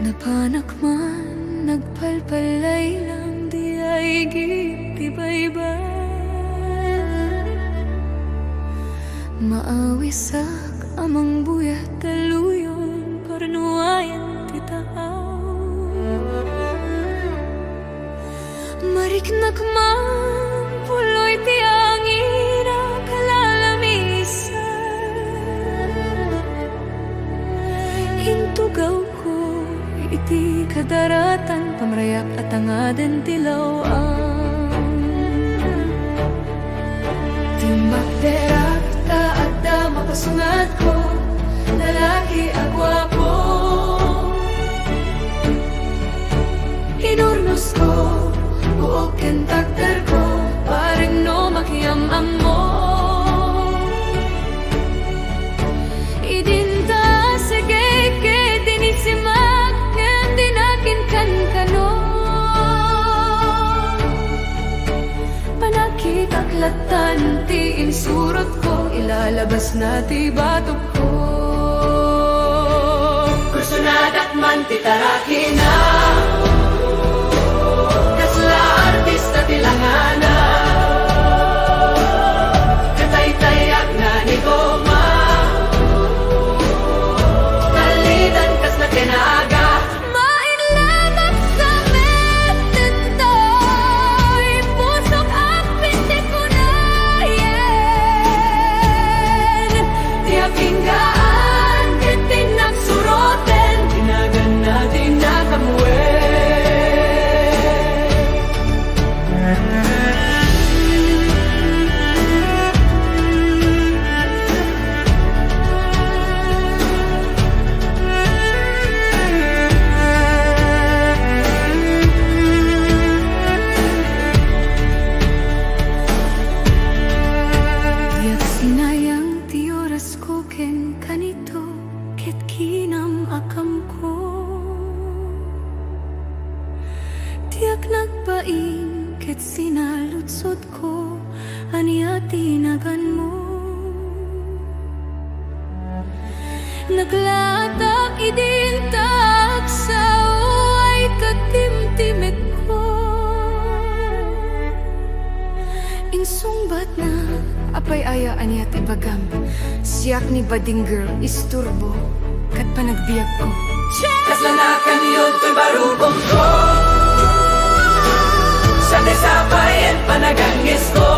Napanak man, nagpalpalay lang, di ay gitibaybay. Maawisak amang buyat daluyon, parnuayan titaaw. Mariknak man, puloy tiangin ang kalalamisan. Hintugaw ko, iti kadaratan, pamrayak at angaden tilawang. Timbak derak, taat da mapasungat ko, lalaki agwapo. Inurnos ko, buok kentakter ko, parang no makiyamam mo. Idinta sige ke dinisimak, ken dinakin kan kano. Panakit aklatan, ti insurot ko, ilalabas na ti batok ko. Kursunadak man ti taraki na, artista tilangana, katay-tayak na ni Goma, talidan kas na tinaga. Mainlamat sa metentoy, pusok ang pinti ko na yan. Tiyak hinggaan, kitin nagsuroten, tinagan natin na kamuwi. Tiyak nagpaing, ket sinalutsot ko, aniya tinagan mo. Naglatak idintak sa uway katimtimik ko. Insungbat na, apay aya aniya tibagam, siyak ni bading girl isturbo, kat panagbiag ko. Kaslanakan yun to'y barubong ko, sa desapayan panagangis ko.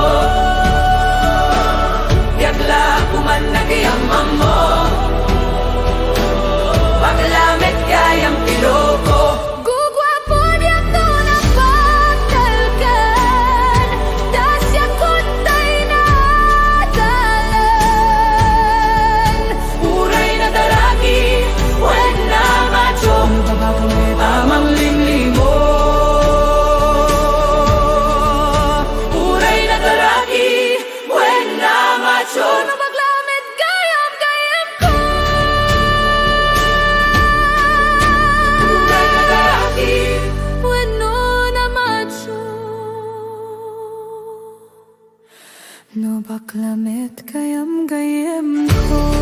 Yagla kuman nagayamam mo, paglamit kayang piloko. Gugwapo niya to na pagtalkan, das yakot tayo natalan. Uray na daragi, wag na machong, amang limlimo. Ano maglamit gayam-gayam ko? Lalaki, bueno na macho. No maglamit gayam-gayam ko.